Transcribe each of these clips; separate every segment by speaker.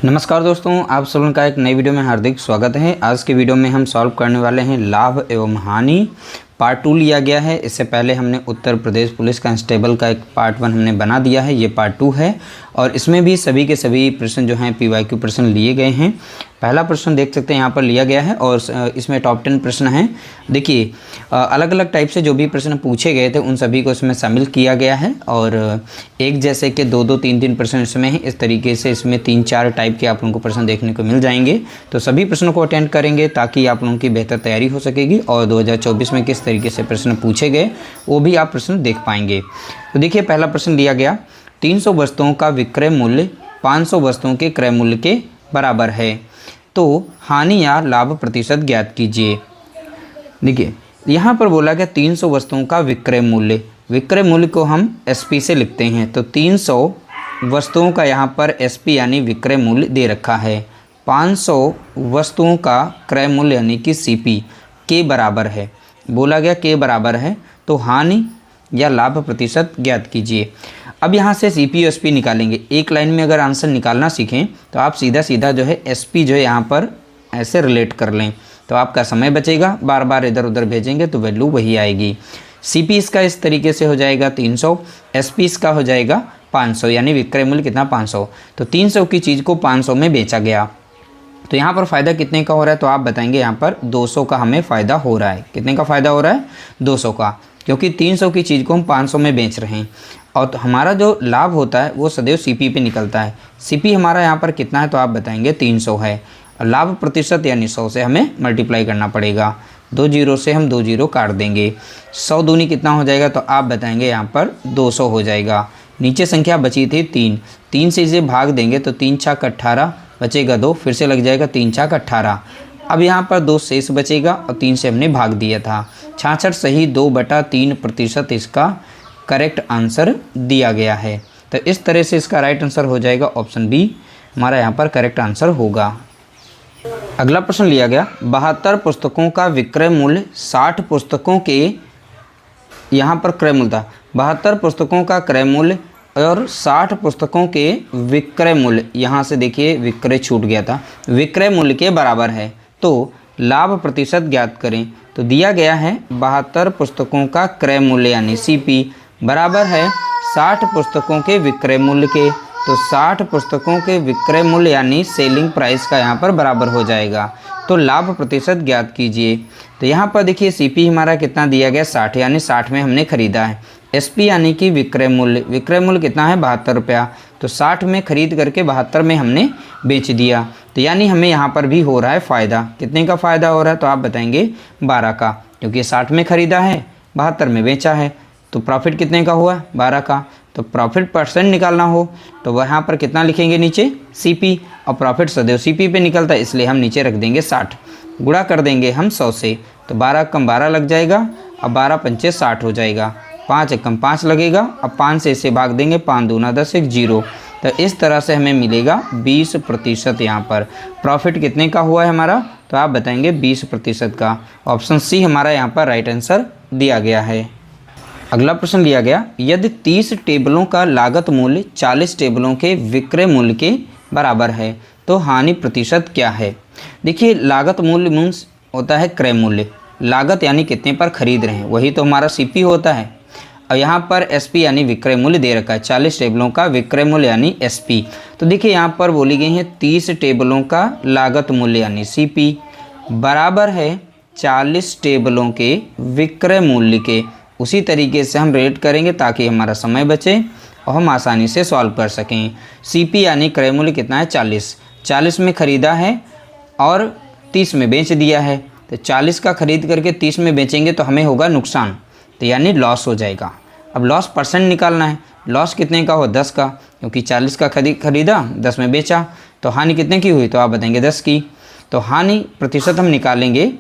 Speaker 1: नमस्कार दोस्तों, आप सभी का एक नई वीडियो में हार्दिक स्वागत है। आज के वीडियो में हम सॉल्व करने वाले हैं लाभ एवं हानि पार्ट 2 लिया गया है। इससे पहले हमने उत्तर प्रदेश पुलिस कांस्टेबल का एक पार्ट 1 हमने बना दिया है, ये पार्ट 2 है और इसमें भी सभी के सभी प्रश्न जो हैं PYQ प्रश्न लिए गए हैं। पहला प्रश्न देख सकते हैं यहाँ पर लिया गया है और इसमें टॉप 10 प्रश्न हैं। देखिए अलग अलग टाइप से जो भी प्रश्न पूछे गए थे उन सभी को इसमें शामिल किया गया है और एक जैसे कि दो तीन प्रश्न इसमें हैं। इस तरीके से इसमें 3-4 टाइप के आप लोगों को प्रश्न देखने को मिल जाएंगे। तो सभी प्रश्नों को अटेंड करेंगे ताकि आप लोगों की बेहतर तैयारी हो सकेगी और 2024 में किस तरीके से प्रश्न पूछे गए वो भी आप प्रश्न देख पाएंगे। तो देखिए पहला प्रश्न दिया गया, 300 वस्तुओं का विक्रय मूल्य 500 वस्तुओं के क्रय मूल्य के बराबर है, तो हानि या लाभ प्रतिशत ज्ञात कीजिए। देखिए यहाँ पर बोला गया 300 वस्तुओं का विक्रय मूल्य को हम SP से लिखते हैं। तो 300 वस्तुओं का यहाँ पर SP यानी विक्रय मूल्य दे रखा है। 500 वस्तुओं का क्रय मूल्य यानी कि CP के बराबर है। बोला गया के बराबर है, तो हानि या लाभ प्रतिशत ज्ञात कीजिए। अब यहाँ से CP और SP निकालेंगे। एक लाइन में अगर आंसर निकालना सीखें तो आप सीधा जो है SP जो है यहाँ पर ऐसे रिलेट कर लें, तो आपका समय बचेगा। बार बार इधर उधर भेजेंगे तो वैल्यू वही आएगी। CP इसका इस तरीके से हो जाएगा 300, SP इसका हो जाएगा 500, यानी विक्रय मूल्य कितना 500। तो 300 की चीज़ को 500 में बेचा गया, तो यहाँ पर फ़ायदा कितने का हो रहा है, तो आप बताएंगे यहाँ पर 200 का हमें फ़ायदा हो रहा है। कितने का फ़ायदा हो रहा है, 200 का, क्योंकि 300 की चीज़ को हम 500 में बेच रहे हैं। और तो हमारा जो लाभ होता है वो सदैव CP पे निकलता है। CP हमारा यहाँ पर कितना है, तो आप बताएंगे 300 है। और लाभ प्रतिशत यानी 100 से हमें मल्टीप्लाई करना पड़ेगा। 2 जीरो से हम 2 जीरो काट देंगे। 100 दूनी कितना हो जाएगा, तो आप बताएंगे यहाँ पर 200 हो जाएगा। नीचे संख्या बची थी 3 से इसे भाग देंगे तो 3 छक 18 बचेगा 2, फिर से लग जाएगा 3 छक 18। अब यहाँ पर 2 शेष बचेगा और 3 से हमने भाग दिया था। 66 सही 2/3% इसका करेक्ट आंसर दिया गया है। तो इस तरह से इसका राइट आंसर हो जाएगा ऑप्शन बी, हमारा यहाँ पर करेक्ट आंसर होगा। अगला प्रश्न लिया गया, 72 पुस्तकों का विक्रय मूल्य 60 पुस्तकों के, यहाँ पर क्रय मूल्य था 72 पुस्तकों का क्रय मूल्य और 60 पुस्तकों के विक्रय मूल्य, यहाँ से देखिए विक्रय छूट गया था, विक्रय मूल्य के बराबर है, तो लाभ प्रतिशत ज्ञात करें। तो दिया गया है 72 पुस्तकों का क्रय मूल्य यानी CP बराबर है 60 पुस्तकों के विक्रय मूल्य के, तो 60 पुस्तकों के विक्रय मूल्य यानी सेलिंग प्राइस का यहाँ पर बराबर हो जाएगा। तो लाभ प्रतिशत ज्ञात कीजिए। तो यहाँ पर देखिए CP हमारा कितना दिया गया 60, यानी 60 में हमने खरीदा है। SP यानी कि विक्रय मूल्य कितना है 72 रुपया, तो 60 में खरीद करके 72 में हमने बेच दिया, तो यानी हमें यहाँ पर भी हो रहा है फ़ायदा। कितने का फ़ायदा हो रहा है, तो आप बताएंगे 12 का, क्योंकि 60 में ख़रीदा है 72 में बेचा है, तो प्रॉफिट कितने का हुआ 12 का। तो प्रॉफिट परसेंट निकालना हो तो वहाँ पर कितना लिखेंगे नीचे CP, और प्रॉफिट सदैव CP पे निकलता है, इसलिए हम नीचे रख देंगे 60, गुणा कर देंगे हम 100 से, तो 12 कम 12 लग जाएगा, अब 12 पंचे 60 हो जाएगा, 5 कम 5 लगेगा, अब 5 से इसे भाग देंगे, 5 दूना 10 1 0। तो इस तरह से हमें मिलेगा 20%। यहाँ पर प्रॉफिट कितने का हुआ है हमारा, तो आप बताएंगे 20% का। ऑप्शन C हमारा यहाँ पर राइट आंसर दिया गया है। अगला प्रश्न लिया गया, यदि 30 टेबलों का लागत मूल्य 40 टेबलों के विक्रय मूल्य के बराबर है, तो हानि प्रतिशत क्या है। देखिए लागत मूल्य मीन्स होता है क्रय मूल्य, लागत यानी कितने पर खरीद रहे हैं, वही तो हमारा CP होता है। और यहाँ पर SP यानी विक्रय मूल्य दे रखा है, 40 टेबलों का विक्रय मूल्य यानी SP। तो देखिए यहाँ पर बोली गई है 30 टेबलों का लागत मूल्य यानी CP बराबर है 40 टेबलों के विक्रय मूल्य के। उसी तरीके से हम रेट करेंगे ताकि हमारा समय बचे और हम आसानी से सॉल्व कर सकें। CP यानी क्रय मूल्य कितना है 40 में ख़रीदा है और 30 में बेच दिया है, तो 40 का खरीद करके 30 में बेचेंगे तो हमें होगा नुकसान, तो यानी लॉस हो जाएगा। अब लॉस परसेंट निकालना है, लॉस कितने का हो 10 का, क्योंकि 40 का खरीदा 10 में बेचा, तो हानि कितने की हुई, तो आप बताएंगे 10 की। तो हानि प्रतिशत हम निकालेंगे।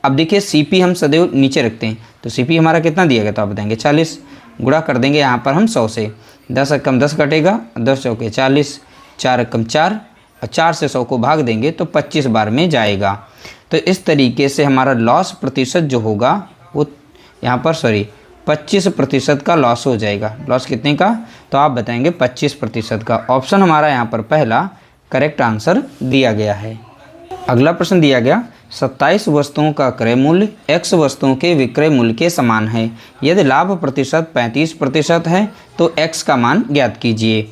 Speaker 1: अब देखिए CP हम सदैव नीचे रखते हैं, तो CP हमारा कितना दिया गया, तो आप बताएंगे 40, गुणा कर देंगे यहाँ पर हम 100 से, 10 कम 10 कटेगा, 10 चौके 40, 4 कम 4, और 4 से 100 को भाग देंगे तो 25 बार में जाएगा। तो इस तरीके से हमारा लॉस प्रतिशत जो होगा वो यहाँ पर 25% का लॉस हो जाएगा। लॉस कितने का, तो आप बताएंगे 25% का। ऑप्शन हमारा यहाँ पर पहला करेक्ट आंसर दिया गया है। अगला प्रश्न दिया गया 27 वस्तुओं का क्रय मूल्य x वस्तुओं के विक्रय मूल्य के समान है। यदि लाभ प्रतिशत 35% है तो x का मान ज्ञात कीजिए।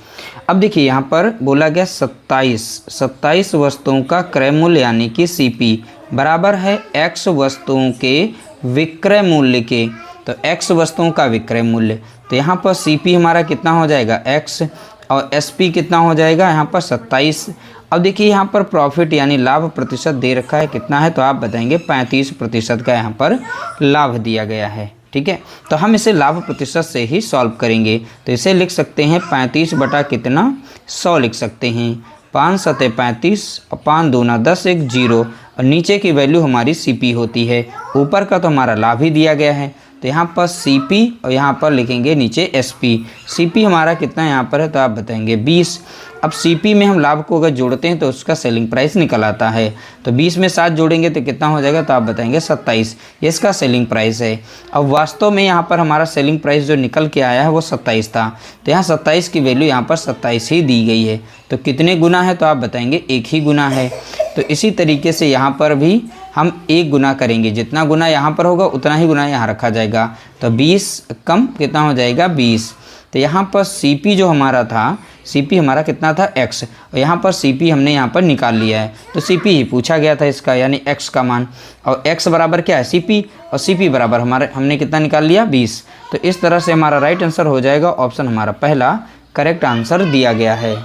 Speaker 1: अब देखिए यहाँ पर बोला गया 27 वस्तुओं का क्रय मूल्य यानी कि CP बराबर है x वस्तुओं के विक्रय मूल्य के। तो x वस्तुओं का विक्रय मूल्य, तो यहाँ पर CP हमारा कितना हो जाएगा x और SP कितना हो जाएगा यहाँ पर 27। अब देखिए यहाँ पर प्रॉफिट यानी लाभ प्रतिशत दे रखा है कितना है, तो आप बताएंगे 35% का यहाँ पर लाभ दिया गया है। ठीक है, तो हम इसे लाभ प्रतिशत से ही सॉल्व करेंगे। तो इसे लिख सकते हैं 35 बटा कितना 100 लिख सकते हैं। 5 सते 35 और 5 दूना 10 एक 0 और नीचे की वैल्यू हमारी CP होती है। ऊपर का तो हमारा लाभ ही दिया गया है, तो यहाँ पर CP और यहाँ पर लिखेंगे नीचे SP। CP हमारा कितना यहाँ पर है तो आप बताएंगे 20। अब CP में हम लाभ को अगर जोड़ते हैं तो उसका सेलिंग प्राइस निकल आता है। तो 20 में 7 जोड़ेंगे तो कितना हो जाएगा तो आप बताएंगे 27। ये इसका सेलिंग प्राइस है। अब वास्तव में यहाँ पर हमारा सेलिंग प्राइस जो निकल के आया है वो 27 था, तो यहाँ 27 की वैल्यू यहाँ पर 27 ही दी गई है। तो कितने गुना है तो आप बताएंगे 1 ही गुना है। तो इसी तरीके से यहाँ पर भी हम 1 गुना करेंगे, जितना गुना यहाँ पर होगा उतना ही गुना यहाँ रखा जाएगा। तो 20 कम कितना हो जाएगा 20। तो यहाँ पर CP जो हमारा था, CP हमारा कितना था x और यहाँ पर CP हमने यहाँ पर निकाल लिया है। तो CP ही पूछा गया था इसका यानी x का मान, और x बराबर क्या है CP और CP बराबर हमने कितना निकाल लिया 20। तो इस तरह से हमारा राइट आंसर हो जाएगा ऑप्शन हमारा पहला करेक्ट आंसर दिया गया है।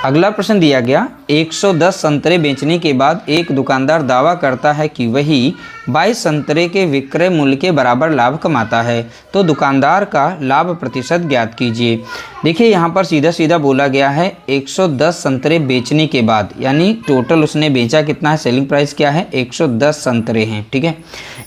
Speaker 1: अगला प्रश्न दिया गया 110 संतरे बेचने के बाद एक दुकानदार दावा करता है कि वही 22 संतरे के विक्रय मूल्य के बराबर लाभ कमाता है, तो दुकानदार का लाभ प्रतिशत ज्ञात कीजिए। देखिए यहाँ पर सीधा सीधा बोला गया है 110 संतरे बेचने के बाद, यानी टोटल उसने बेचा कितना है, सेलिंग प्राइस क्या है 110 संतरे हैं। ठीक है,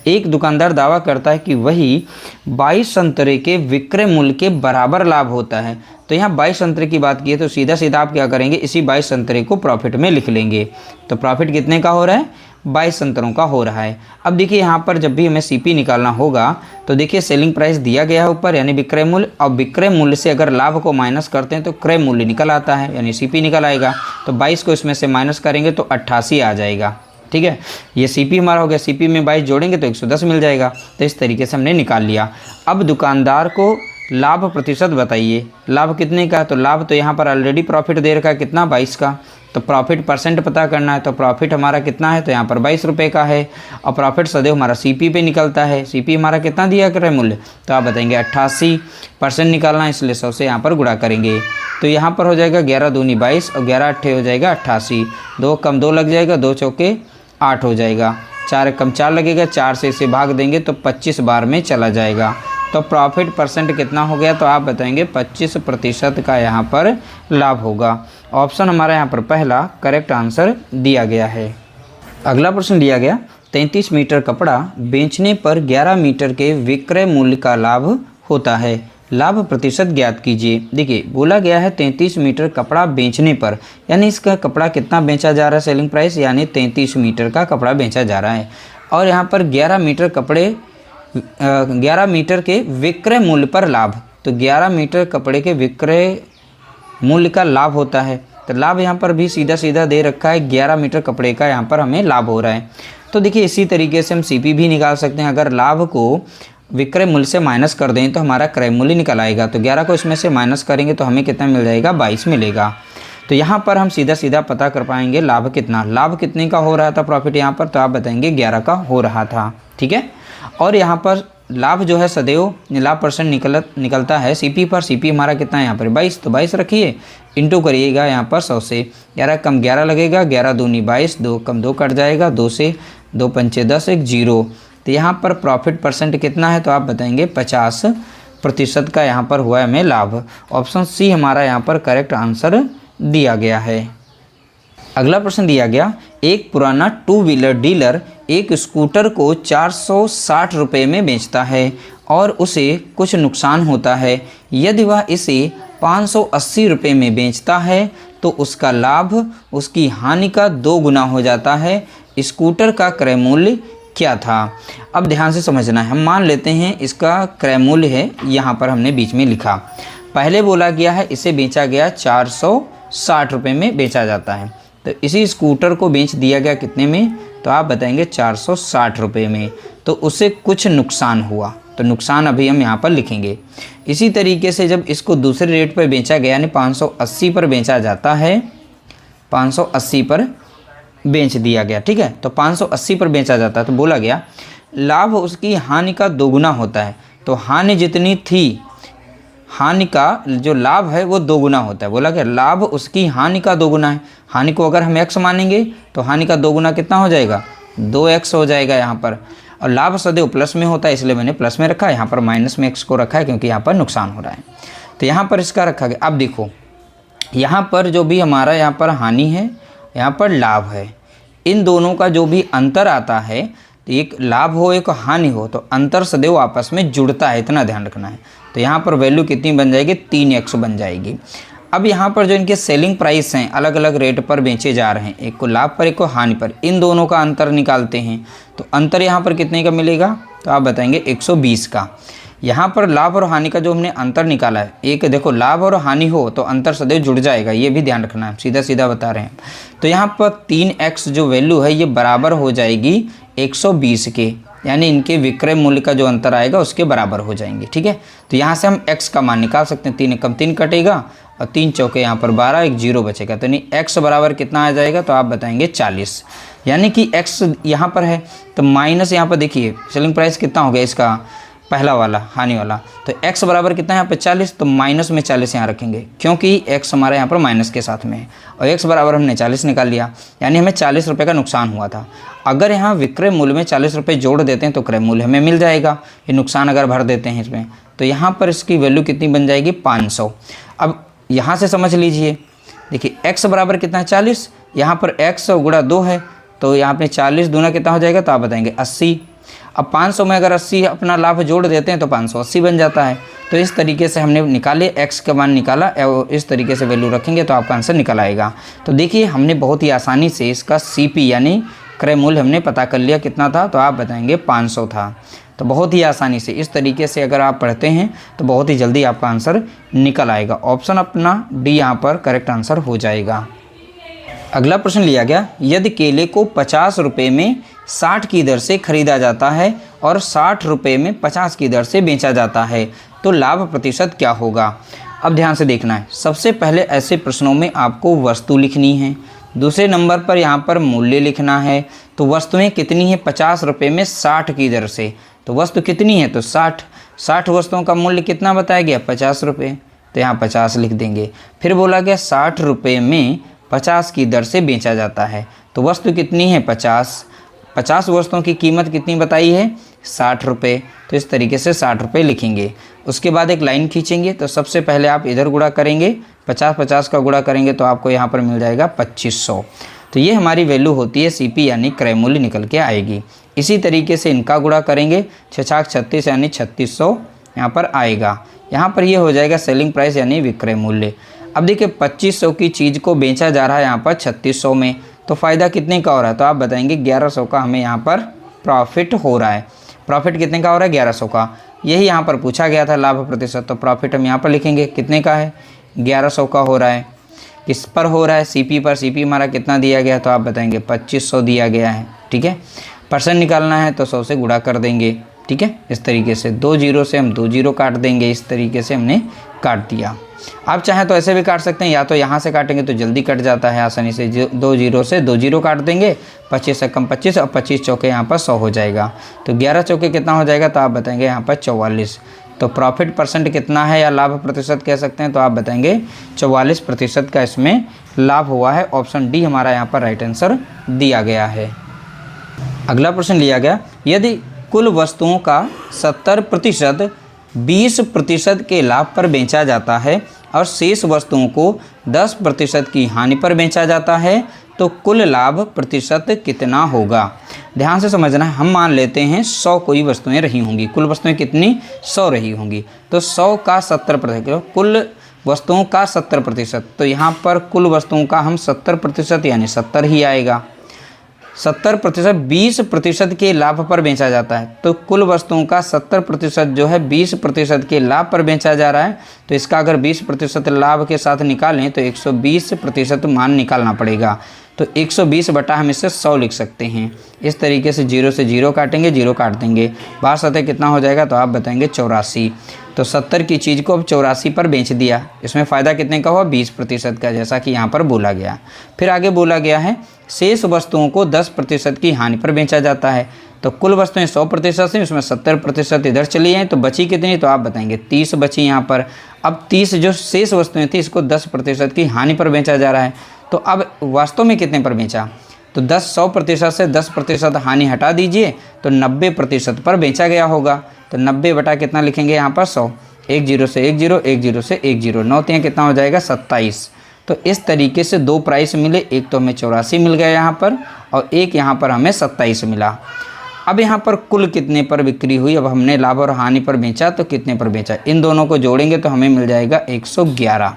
Speaker 1: एक दुकानदार दावा करता है कि वही 22 संतरे के विक्रय मूल्य के बराबर लाभ होता है। तो यहाँ 22 संतरे की बात की है तो सीधा सीधा आप क्या करेंगे, इसी 22 संतरे को प्रॉफिट में लिख लेंगे। तो प्रॉफिट कितने का हो रहा है 22 संतरों का हो रहा है। अब देखिए यहाँ पर जब भी हमें CP निकालना होगा तो देखिए सेलिंग प्राइस दिया गया है ऊपर यानी विक्रय मूल्य, और विक्रय मूल्य से अगर लाभ को माइनस करते हैं तो क्रय मूल्य निकल आता है यानी CP निकल आएगा। तो 22 को इसमें से माइनस करेंगे तो 88 आ जाएगा। ठीक है, ये CP हमारा हो गया। CP में 22 जोड़ेंगे तो 110 मिल जाएगा। तो इस तरीके से हमने निकाल लिया। अब दुकानदार को लाभ प्रतिशत बताइए, लाभ कितने का, तो लाभ तो यहाँ पर ऑलरेडी प्रॉफिट दे रखा है कितना 22 का, तो प्रॉफिट परसेंट पता करना है। तो प्रॉफिट हमारा कितना है तो यहाँ पर 22 रुपये का है, और प्रॉफिट सदैव हमारा CP पे निकलता है। CP हमारा कितना दिया क्रय मूल्य, तो आप बताएंगे 88% निकालना है, इसलिए 100 से यहाँ पर गुणा करेंगे। तो यहाँ पर हो जाएगा 11 दूनी 22 और 11 अट्ठे हो जाएगा 88। 2 कम 2 लग जाएगा, 2 चौके 8 हो जाएगा, 4 कम 4 लगेगा, 4 से इसे भाग देंगे तो 25 बार में चला जाएगा। तो प्रॉफिट परसेंट कितना हो गया तो आप बताएंगे 25% का यहाँ पर लाभ होगा। ऑप्शन हमारा यहाँ पर पहला करेक्ट आंसर दिया गया है। अगला प्रश्न दिया गया 33 मीटर कपड़ा बेचने पर 11 मीटर के विक्रय मूल्य का लाभ होता है, लाभ प्रतिशत ज्ञात कीजिए। देखिए बोला गया है 33 मीटर कपड़ा बेचने पर, यानी इसका कपड़ा कितना बेचा जा रहा है, सेलिंग प्राइस यानी 33 मीटर का कपड़ा बेचा जा रहा है। और यहाँ पर 11 मीटर के विक्रय मूल्य पर लाभ, तो 11 मीटर कपड़े के विक्रय मूल्य का लाभ होता है। तो लाभ यहाँ पर भी सीधा सीधा दे रखा है, 11 मीटर कपड़े का यहाँ पर हमें लाभ हो रहा है। तो देखिए इसी तरीके से हम CP भी निकाल सकते हैं। अगर लाभ को विक्रय मूल्य से माइनस कर दें तो हमारा क्रय मूल्य निकल आएगा। तो 11 को इसमें से माइनस करेंगे तो हमें कितना मिल जाएगा 22 मिलेगा। तो यहाँ पर हम सीधा सीधा पता कर पाएंगे लाभ कितना, लाभ कितने का हो रहा था प्रॉफिट यहाँ पर, तो आप बताएंगे 11 का हो रहा था। ठीक है, और यहाँ पर लाभ जो है सदैव लाभ परसेंट निकलता है CP पर। CP हमारा कितना है यहाँ पर 22, तो 22 रखिए, इंटू करिएगा यहाँ पर 100 से। 11 कम 11 लगेगा, 11 दूनी 22, 2 कम 2 कट जाएगा, 2 से 2 पंचे 10 एक 0। तो यहाँ पर प्रॉफिट परसेंट कितना है तो आप बताएंगे 50% का यहाँ पर हुआ है हमें लाभ। ऑप्शन C हमारा यहाँ पर करेक्ट आंसर दिया गया है। अगला प्रश्न दिया गया एक पुराना 2 व्हीलर डीलर एक स्कूटर को 460 रुपये में बेचता है और उसे कुछ नुकसान होता है। यदि वह इसे 580 रुपये में बेचता है तो उसका लाभ उसकी हानि का 2 गुना हो जाता है। स्कूटर का क्रय मूल्य क्या था। अब ध्यान से समझना है, हम मान लेते हैं इसका क्रय मूल्य है, यहाँ पर हमने बीच में लिखा। पहले बोला गया है इसे बेचा गया 60 रुपये में बेचा जाता है। तो इसी स्कूटर को बेच दिया गया कितने में, तो आप बताएंगे 460 रुपये में। तो उससे कुछ नुकसान हुआ, तो नुकसान अभी हम यहाँ पर लिखेंगे। इसी तरीके से जब इसको दूसरे रेट पर बेचा गया यानी 580 पर बेचा जाता है, 580 पर बेच दिया गया, ठीक है। तो 580 पर बेचा जाता है तो बोला गया लाभ उसकी हानि का दोगुना होता है। तो हानि जितनी थी, हानि का जो लाभ है वो दोगुना होता है। बोला कि लाभ उसकी हानि का दोगुना है। हानि को अगर हम x मानेंगे तो हानि का दोगुना कितना हो जाएगा, 2x हो जाएगा यहाँ पर। और लाभ सदैव प्लस में होता है इसलिए मैंने प्लस में रखा है, यहाँ पर माइनस में x को रखा है क्योंकि यहाँ पर नुकसान हो रहा है। तो यहाँ पर इसका रखा गया। अब देखो यहाँ पर जो भी हमारा यहाँ पर हानि है, यहाँ पर लाभ है, इन दोनों का जो भी अंतर आता है, एक लाभ हो एक हानि हो, तो अंतर सदैव आपस में जुड़ता है, इतना ध्यान रखना है। तो यहाँ पर वैल्यू कितनी बन जाएगी, 3x बन जाएगी। अब यहाँ पर जो इनके सेलिंग प्राइस हैं अलग अलग रेट पर बेचे जा रहे हैं, एक को लाभ पर एक को हानि पर, इन दोनों का अंतर निकालते हैं। तो अंतर यहाँ पर कितने का मिलेगा, तो आप बताएंगे 120 का। यहाँ पर लाभ और हानि का जो हमने अंतर निकाला है, एक देखो लाभ और हानि हो तो अंतर सदैव जुड़ जाएगा, ये भी ध्यान रखना है, सीधा सीधा बता रहे हैं। तो यहाँ पर 3x जो वैल्यू है ये बराबर हो जाएगी 120 के, यानी इनके विक्रय मूल्य का जो अंतर आएगा उसके बराबर हो जाएंगे, ठीक है। तो यहाँ से हम x का मान निकाल सकते हैं, 3 कम 3 कटेगा और 3 चौके यहाँ पर 12, एक 0 बचेगा। तो नहीं x बराबर कितना आ जाएगा, तो आप बताएंगे 40, यानी कि x यहाँ पर है तो माइनस यहाँ पर देखिए सेलिंग प्राइस कितना हो गया इसका, पहला वाला हानि वाला, तो x बराबर कितना है यहाँ पे 40, तो माइनस में 40 यहाँ रखेंगे क्योंकि x हमारा यहाँ पर माइनस के साथ में है और x बराबर हमने 40 निकाल लिया, यानी हमें 40 रुपये का नुकसान हुआ था। अगर यहाँ विक्रय मूल्य में 40 रुपये जोड़ देते हैं तो क्रय मूल्य हमें मिल जाएगा, ये नुकसान अगर भर देते हैं इसमें, तो यहाँ पर इसकी वैल्यू कितनी बन जाएगी, 500। अब यहाँ से समझ लीजिए, देखिए x बराबर कितना है 40, यहाँ पर x गुणा 2 है, तो यहाँ पे 40 दूना कितना हो जाएगा, तो आप बताएंगे 80। अब 500 में अगर 80 अपना लाभ जोड़ देते हैं तो 580 बन जाता है। तो इस तरीके से हमने निकाले, x का मान निकाला और इस तरीके से वैल्यू रखेंगे तो आपका आंसर निकल आएगा। तो देखिए हमने बहुत ही आसानी से इसका CP यानी क्रय मूल्य हमने पता कर लिया कितना था, तो आप बताएंगे 500 था। तो बहुत ही आसानी से इस तरीके से अगर आप पढ़ते हैं तो बहुत ही जल्दी आपका आंसर निकल आएगा। ऑप्शन अपना डी यहाँ पर करेक्ट आंसर हो जाएगा। अगला प्रश्न लिया गया, यदि केले को 50 रुपये में 60 की दर से खरीदा जाता है और 60 रुपये में 50 की दर से बेचा जाता है तो लाभ प्रतिशत क्या होगा। अब ध्यान से देखना है, सबसे पहले ऐसे प्रश्नों में आपको वस्तु लिखनी है, दूसरे नंबर पर यहाँ पर मूल्य लिखना है। तो वस्तुएं कितनी है, 50 रुपये में 60 की दर से, तो वस्तु कितनी है, तो 60 वस्तुओं का मूल्य कितना बताया गया, 50 रुपये, तो यहाँ 50 लिख देंगे। फिर बोला गया 60 रुपये में 50 की दर से बेचा जाता है, तो वस्तु कितनी है 50 वस्तुओं की कीमत कितनी बताई है 60 रुपये, तो इस तरीके से 60 रुपये लिखेंगे। उसके बाद एक लाइन खींचेंगे, तो सबसे पहले आप इधर गुणा करेंगे, 50 का गुणा करेंगे तो आपको यहाँ पर मिल जाएगा 2500। तो ये हमारी वैल्यू होती है CP यानी क्रय मूल्य निकल के आएगी। इसी तरीके से इनका गुणा करेंगे, 6 36 यानी 3600 यहाँ पर आएगा। यहाँ पर ये हो जाएगा सेलिंग प्राइस यानी विक्रय मूल्य। अब देखिए 2500 की चीज़ को बेचा जा रहा है यहाँ पर 3600 में, तो फ़ायदा कितने का हो रहा है, तो आप बताएंगे 1100 का हमें यहाँ पर प्रॉफिट हो रहा है। प्रॉफिट कितने का हो रहा है, 1100 का। यही यहाँ पर पूछा गया था लाभ प्रतिशत, तो प्रॉफिट हम यहाँ पर लिखेंगे कितने का है, 1100 का हो रहा है। किस पर हो रहा है, CP पर। CP हमारा कितना दिया गया, तो आप बताएंगे 2500 दिया गया है, ठीक है। परसेंट निकालना है तो 100 से गुणा कर देंगे, ठीक है। इस तरीके से 2 जीरो से हम 2 जीरो काट देंगे, इस तरीके से हमने काट दिया। आप चाहें तो ऐसे भी काट सकते हैं, या तो यहाँ से काटेंगे तो जल्दी कट जाता है आसानी से, 2 जीरो से 2 जीरो काट देंगे, 25 से कम 25 और 25 चौके यहाँ पर 100 हो जाएगा। तो 11 चौके कितना हो जाएगा, तो आप बताएंगे यहाँ पर 44। तो प्रॉफिट परसेंट कितना है या लाभ प्रतिशत कह सकते हैं, तो आप बताएंगे 44% का इसमें लाभ हुआ है। ऑप्शन डी हमारा यहाँ पर राइट आंसर दिया गया है। अगला प्रश्न लिया गया, यदि कुल वस्तुओं का 70% 20% के लाभ पर बेचा जाता है और शेष वस्तुओं को 10% की हानि पर बेचा जाता है तो कुल लाभ प्रतिशत कितना होगा। ध्यान से समझना है, हम मान लेते हैं 100 कोई वस्तुएं रही होंगी, कुल वस्तुएं कितनी 100 रही होंगी, तो 100 का 70%, कुल वस्तुओं का 70%, तो यहाँ पर कुल वस्तुओं का हम 70% यानी 70 ही आएगा। 70% 20% के लाभ पर बेचा जाता है। तो कुल वस्तुओं का 70% जो है 20% के लाभ पर बेचा जा रहा है। तो इसका अगर 20% लाभ के साथ निकालें तो 120% मान निकालना पड़ेगा। तो 120 बटा हम इससे 100 लिख सकते हैं। इस तरीके से 0 से 0 काटेंगे, 0 काट देंगे, बाहर सतह कितना हो जाएगा तो आप बताएंगे 84। तो 70 की चीज़ को अब 84 पर बेच दिया। इसमें फ़ायदा कितने का हुआ 20% का, जैसा कि यहाँ पर बोला गया। फिर आगे बोला गया है शेष वस्तुओं को 10% की हानि पर बेचा जाता है। तो कुल वस्तुएं 100% से उसमें 70% इधर चली हैं, तो बची कितनी तो आप बताएंगे 30 बची यहाँ पर। अब 30 जो शेष वस्तुएं थी इसको 10% की हानि पर बेचा जा रहा है। तो अब वास्तव में कितने पर बेचा तो 100% से 10% हानि हटा दीजिए तो 90% पर बेचा गया होगा। तो 90 बटा कितना लिखेंगे यहाँ पर 100, 1 0 से 1 0, 1 0 से 1 0, 9 3 कितना हो जाएगा 27। तो इस तरीके से दो प्राइस मिले, एक तो हमें 84 मिल गया यहाँ पर और एक यहाँ पर हमें 27 मिला। अब यहाँ पर कुल कितने पर बिक्री हुई, अब हमने लाभ और हानि पर बेचा तो कितने पर बेचा, इन दोनों को जोड़ेंगे तो हमें मिल जाएगा 111।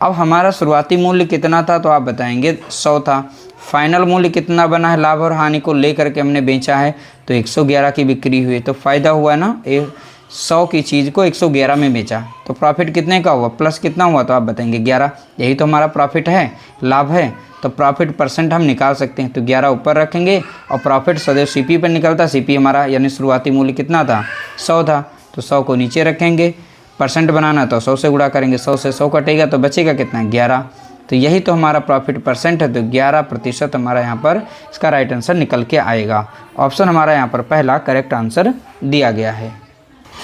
Speaker 1: अब हमारा शुरुआती मूल्य कितना था तो आप बताएंगे 100 था। फाइनल मूल्य कितना बना है, लाभ और हानि को लेकर के हमने बेचा है तो 111 की बिक्री हुई। तो फ़ायदा हुआ ना, 100 की चीज़ को 111 में बेचा तो प्रॉफिट कितने का हुआ, प्लस कितना हुआ तो आप बताएंगे 11। यही तो हमारा प्रॉफिट है, लाभ है। तो प्रॉफिट परसेंट हम निकाल सकते हैं, तो 11 ऊपर रखेंगे और प्रॉफिट सदैव सीपी पर निकलता। सीपी हमारा यानी शुरुआती मूल्य कितना था 100 था, तो 100 को नीचे रखेंगे, परसेंट बनाना तो 100 से गुणा करेंगे, 100 से 100 कटेगा तो बचेगा कितना 11। तो यही तो हमारा प्रॉफिट परसेंट है। तो 11% हमारा यहाँ पर इसका राइट आंसर निकल के आएगा। ऑप्शन हमारा यहाँ पर पहला करेक्ट आंसर दिया गया है।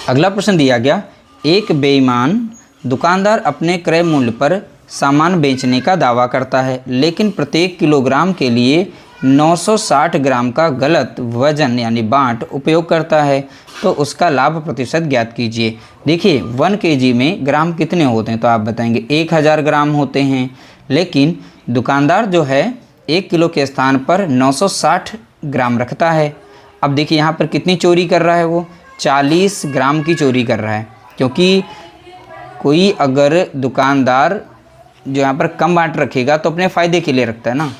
Speaker 1: अगला प्रश्न दिया गया, एक बेईमान दुकानदार अपने क्रय मूल्य पर सामान बेचने का दावा करता है, लेकिन प्रत्येक किलोग्राम के लिए 960 ग्राम का गलत वजन यानी बांट उपयोग करता है, तो उसका लाभ प्रतिशत ज्ञात कीजिए। देखिए 1 kg में ग्राम कितने होते हैं तो आप बताएंगे 1000 ग्राम होते हैं, लेकिन दुकानदार जो है 1 किलो के स्थान पर 960 ग्राम रखता है। अब देखिए यहाँ पर कितनी चोरी कर रहा है, वो 40 ग्राम की चोरी कर रहा है। क्योंकि कोई अगर दुकानदार जो यहाँ पर कम बांट रखेगा तो अपने फ़ायदे के लिए रखता है ना।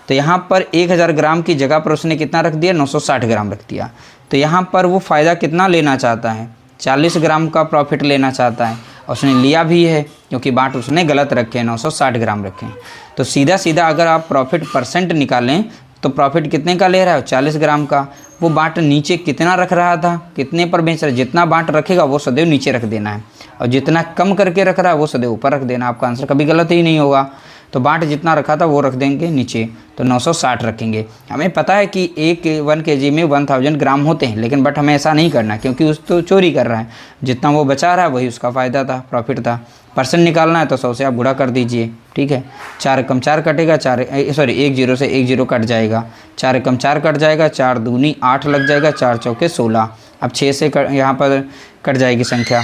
Speaker 1: तो यहाँ पर 1000 ग्राम की जगह पर उसने कितना रख दिया 960 ग्राम रख दिया। तो यहाँ पर वो फ़ायदा कितना लेना चाहता है, 40 ग्राम का प्रॉफिट लेना चाहता है, और उसने लिया भी है क्योंकि बाट उसने गलत रखे हैं, 960 ग्राम रखे हैं। तो सीधा सीधा अगर आप प्रॉफिट परसेंट निकालें तो प्रॉफिट कितने का ले रहा है 40 ग्राम का। वो बाट नीचे कितना रख रहा था, कितने पर बेच रहा है, जितना बाट रखेगा वो सदैव नीचे रख देना है, और जितना कम करके रख रहा है वो सदैव ऊपर रख देना। आपका आंसर कभी गलत ही नहीं होगा। तो बाट जितना रखा था वो रख देंगे नीचे, तो 960 रखेंगे। हमें पता है कि 1 kg में 1000 ग्राम होते हैं, लेकिन बट हमें ऐसा नहीं करना क्योंकि उस तो चोरी कर रहा है। जितना वो बचा रहा है वही उसका फ़ायदा था, प्रॉफिट था। परसेंट निकालना है तो 100 से आप गुणा कर दीजिए, ठीक है। 4 कम 4 कटेगा, 1 0 से 1 0 कट जाएगा, 4 कम 4 कट जाएगा, 4 दूनी 8 लग जाएगा, 4 चौके 16। अब 6 से यहाँ पर कट जाएगी संख्या,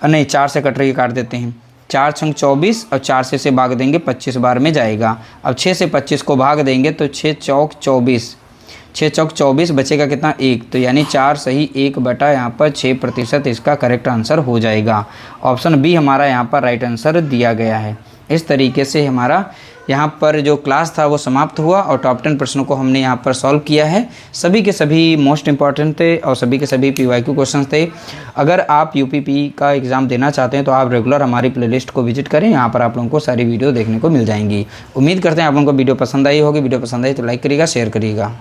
Speaker 1: नहीं 4 से कट रही काट देते हैं, 4 छंग 24 और 4 से भाग देंगे 25 बार में जाएगा। अब 6 से 25 को भाग देंगे तो 6 चौक 24, 6 चौक 24 बचेगा कितना 1, तो यानी 4 सही 1 बटा यहाँ पर 6% इसका करेक्ट आंसर हो जाएगा। ऑप्शन बी हमारा यहाँ पर राइट आंसर दिया गया है। इस तरीके से हमारा यहाँ पर जो क्लास था वो समाप्त हुआ और टॉप 10 प्रश्नों को हमने यहाँ पर सॉल्व किया है। सभी के सभी मोस्ट इंपॉर्टेंट थे और सभी के सभी PYQ क्वेश्चंस थे। अगर आप UPP का एग्ज़ाम देना चाहते हैं तो आप रेगुलर हमारी प्लेलिस्ट को विजिट करें, यहाँ पर आप लोगों को सारी वीडियो देखने को मिल जाएंगी। उम्मीद करते हैं आप लोगों को वीडियो पसंद आई होगी। वीडियो पसंद आई तो लाइक करिएगा, शेयर करिएगा।